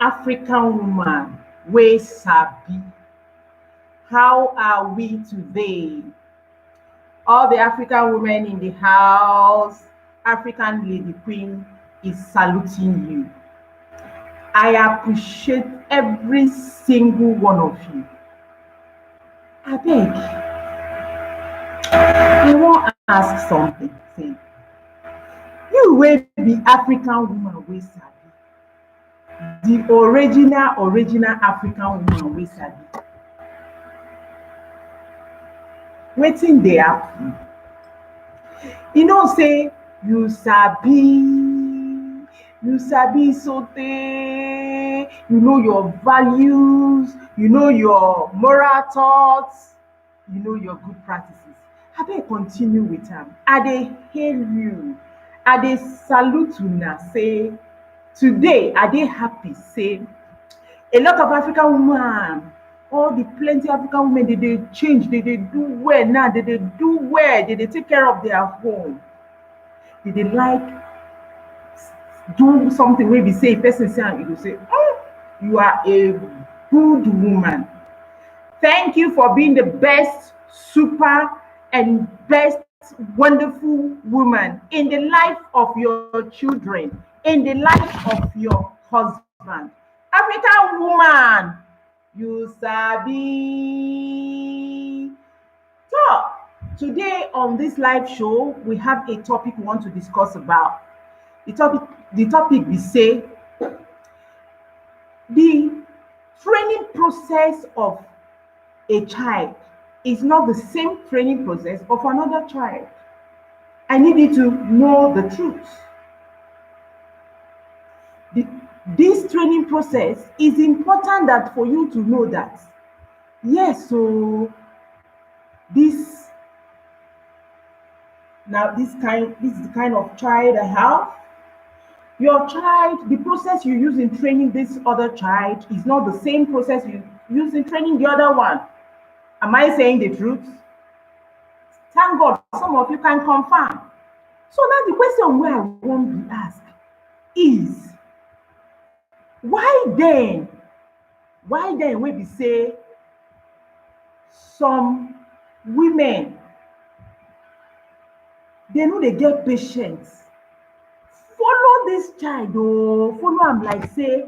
African woman wey sabi. How are we today? All the African women in the house, African lady queen is saluting you. I appreciate every single one of you. Abeg, I wan ask something. Say, you wey be African woman wey sabi, the original African woman wey sabi, wetin dey happen? You know say you sabi sotey, you know your values, you know your moral thoughts, you know your good practices. Abeg continue with am. I dey hail you. I dey salute una say today I dey happy say a lot of African women, all the plenty African women, they change, they do well now, they do well, they take care of their home. They like do something wey be say person say am, you go say, you are a good woman. Thank you for being the best, super, and best wonderful woman in the life of your children, in the life of your husband. African woman, you sabi. So, today on this live show, we have a topic we want to discuss about. The topic we say, the training process of a child is not the same training process of another child. I need you to know the truth. This training process is important that for you to know that, yes, so this is the kind of child I have. Your child, the process you use in training this other child is not the same process you use in training the other one. Am I saying the truth? Thank God, some of you can confirm. So now the question where I want to ask is, why then wey be say some women, they no dey get patience, follow this child, follow am like say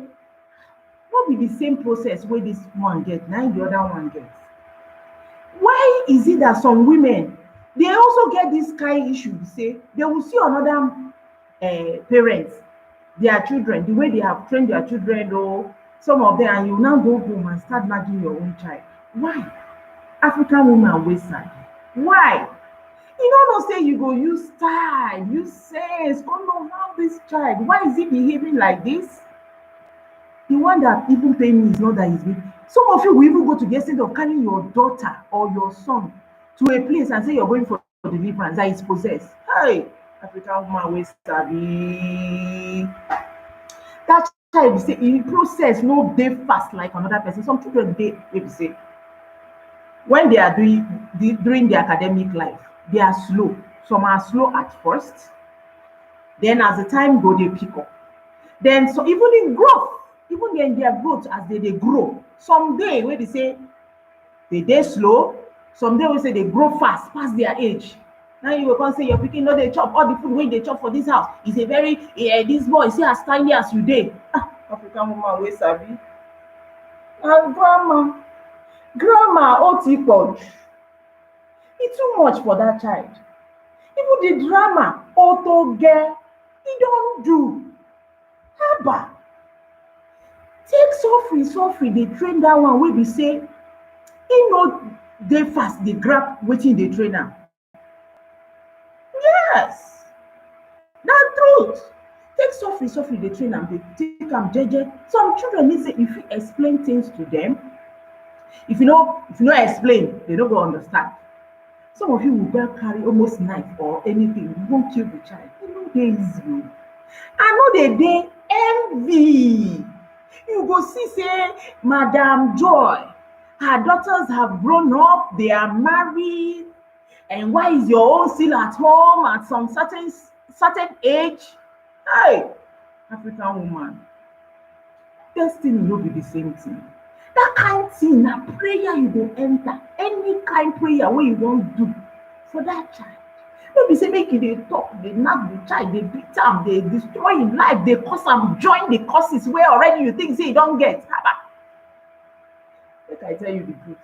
no be the same process wey this one get, na the other one get. Why is it that some women, they also get this kind issue, say they will see another parents, their children, the way they have trained their children, or some of them, and you now go home and start nagging your own child. Why? African woman wey sabi. Why? You don't know say you go use style, use sense, come know how this child, why is he behaving like this? The one that even pay me is not that he's big. Some of you will even go to the extent of carrying your daughter or your son to a place and say you're going for deliverance, that is possessed. Hey, African woman wey sabi. That child, say in process no dey fast like another person. Some children dey wey be say when they are during the academic life, they are slow. Some are slow at first, then as the time go, they pick up. Then so even in growth, even in their growth as they grow, some day where they say they slow, some day we say they grow fast past their age. Now you will come say your pikin no dey chop all the food wey they chop for this house. Is a very this boy see as tiny as you dey. African woman wey sabi. And grandma ó ti pọ̀ jù. It's too much for that child. Even the drama, auto girl, he don't do. Haba. Take sofri, they train that one wey be say, he no dey fast, they grab wetin they train am. Yes, na truth. Take sofri, they train am, they take am jeje. Some children need say if you explain things to them, if you no explain, they don't go understand. Some of you will go carry almost knife or anything, you won't kill the child. You know dey easy. I know dey envy. You go see say Madam Joy, her daughters have grown up, they are married, and why is your own still at home at some certain age? Hey, African woman, destiny no be the same thing. That kind thing na prayer you go enter. Any kind prayer wey you wan do for that child. No be say make you dey talk, dey knack the child, dey beat am, dey destroy im life, dey cause am join the courses wey already you think say e don get. Haba. Make I tell you the truth.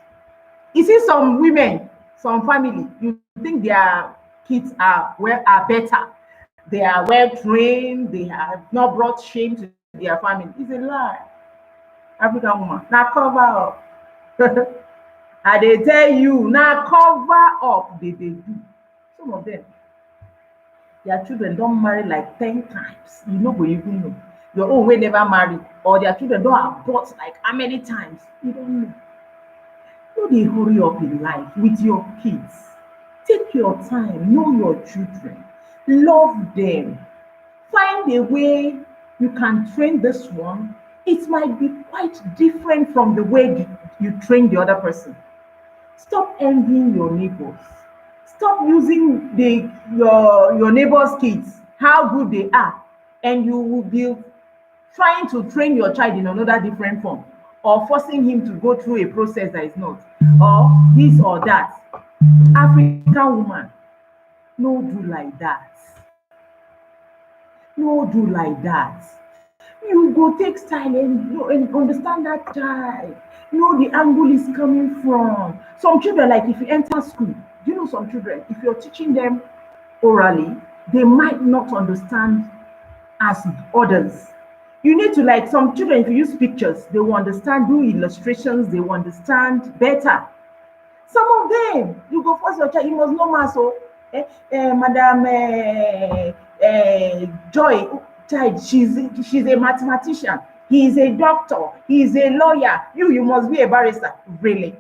You see some women, some family, you think their kids are better. They are well trained, they have not brought shame to their family. It's a lie. African woman, now cover up. I dey tell you, now cover up they do. Some of them, their children don't marry like 10 times. You no go even know. Your own wey never marry, or their children don't abort like how many times? You don't know. No dey hurry up in life with your kids. Take your time, know your children, love them. Find a way you can train this one. It might be quite different from the way you train the other person. Stop envying your neighbors. Stop using your neighbor's kids, how good they are, and you will be trying to train your child in another different form, or forcing him to go through a process that is not, or this or that. African woman, no do like that. No do like that. You go take style and understand that child. Know the angle is coming from. Some children, like if you enter school, do you know some children, if you're teaching them orally, they might not understand as others. You need to, like some children, if you use pictures, they will understand, do illustrations, they will understand better. Some of them, you go force your child, you must know math. So, Madam Joy, child, she's a mathematician. He is a doctor. He is a lawyer. You must be a barrister. Really?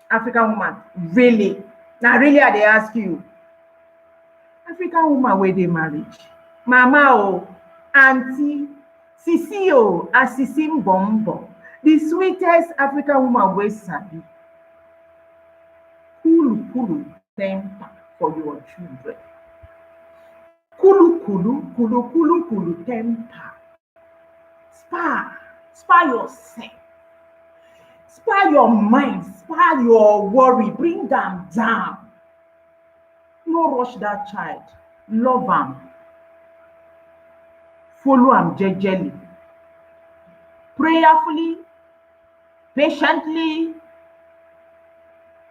African woman, really? Now, really, I dey ask you. African woman wey dey marriage. Mama o, auntie, sisi o, asisi mbombo. The sweetest African woman wey sabi. Kulu temper for your children. Kulu temper. Spare yourself. Spare your mind. Spare your worry. Bring them down. No rush that child. Love am. Follow am jejely. Prayerfully, patiently.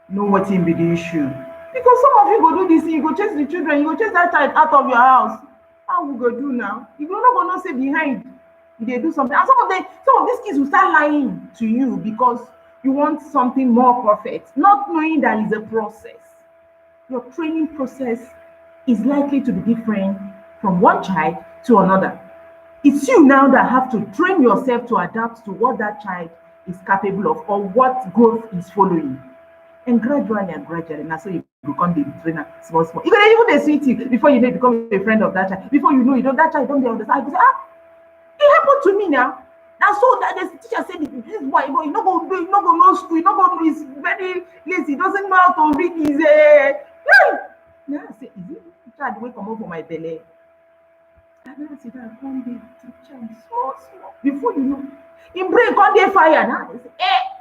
Know wetin be the issue. Because some of you go do this thing, you go chase the children, you go chase that child out of your house. How we go do now? You go not gonna say behind. They do something. And some of these kids will start lying to you because you want something more perfect, not knowing that it's a process. Your training process is likely to be different from one child to another. It's you now that have to train yourself to adapt to what that child is capable of or what growth is following. And gradually, now so you become the trainer, small. You can even dey sweet you before you become a friend of that child. Before you know, that child don't understand. You say, it happened to me now. Now, so that the teacher said, this boy, you no go do, you no go know school, you no go know, he's very lazy, he doesn't know how to read his Now I say, is it child wey come out for my belly? I never see that come dey teacher small. Before you know, in brain come dey fire. Now they say,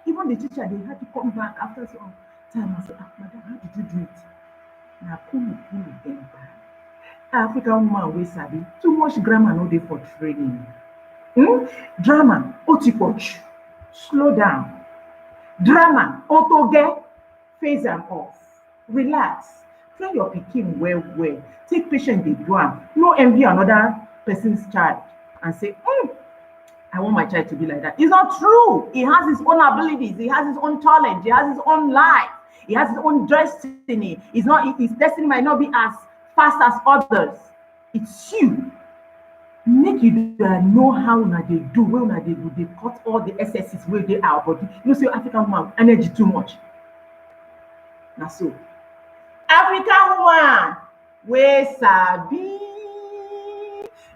even the teacher, they had to come back after some time. I say, madam, how did you do it? Now, cool them back. African woman wey sabi too much grammar no dey for training. Drama otipoch, slow down. Drama otoge, phase am off. Relax. Train your pikin well. Take patience dey do am. No envy another person's child and say, I want my child to be like that. It's not true. He has his own abilities. He has his own talent. He has his own life. He has his own destiny. His destiny might not be as fast as others. It's you. Make you know how una dey do, where una dey go, dey cut all the excesses wey dey our body. You see, African woman energy too much. Now so, African woman wey sabi,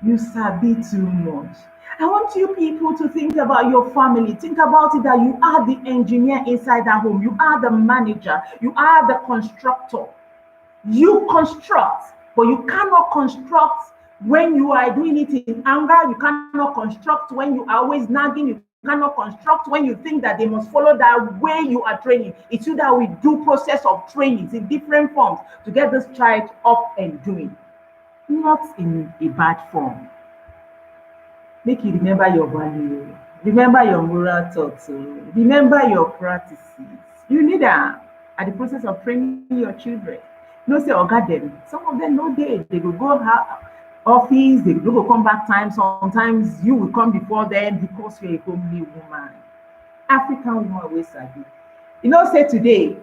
you sabi too much. I want you people to think about your family. Think about it that you are the engineer inside that home. You are the manager. You are the constructor. You construct, but you cannot construct when you are doing it in anger. You cannot construct when you are always nagging. You cannot construct when you think that they must follow that way you are training. It's you that will do process of trainings in different forms to get this child up and doing, not in a bad form. Make you remember your value, remember your moral thoughts, remember your practices. You need am at the process of training your children. You know say oga dem, some of them no dey, they go office, they no go come back time, sometimes you will come before them because you're a homely woman, African woman wey sabi. You know say today,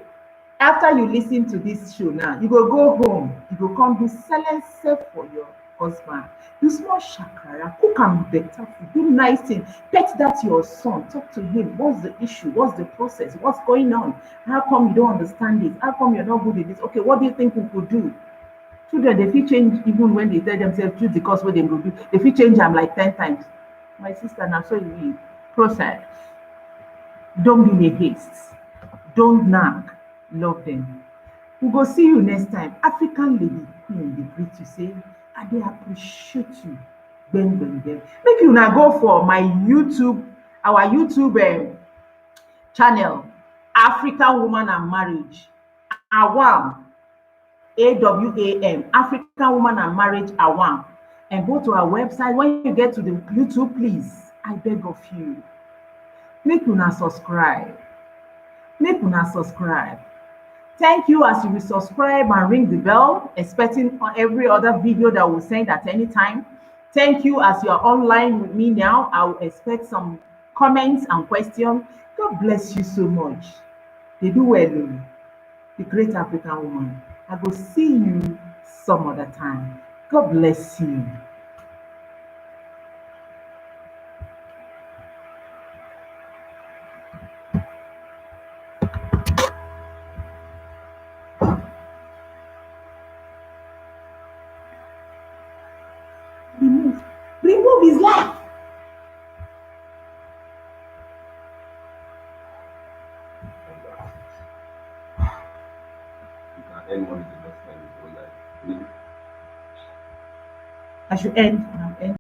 after you listen to this show now, you go home, you go come do silence for your husband, do small shakara, cook am better food, do nice thing, pet that your son, talk to him, what's the issue, what's the process, what's going on, how come you don't understand it, how come you're not good at this, okay, what do you think we could do? Children dey fit change even when they tell themselves choose the course wey dem go do, they fit change am like 10 times. My sister, na so e be. Process. Don't be in a haste, don't nag, love them. We go see you next time. African lady queen dey greet you say, I dey appreciate you. Gbem gbem gbem. Make you now go for my YouTube, our YouTube channel, African Woman and Marriage, AWAM, AWAM, African Woman and Marriage, AWAM. And go to our website. When you get to the YouTube, please, I beg of you, make una subscribe. Make una subscribe. Thank you as you will subscribe and ring the bell, expecting on every other video that we'll send at any time. Thank you as you're online with me now. I will expect some comments and questions. God bless you so much. They do well, the great African woman. I will see you some other time. God bless you. Remove his life. You can earn money the next time you go live. I should end.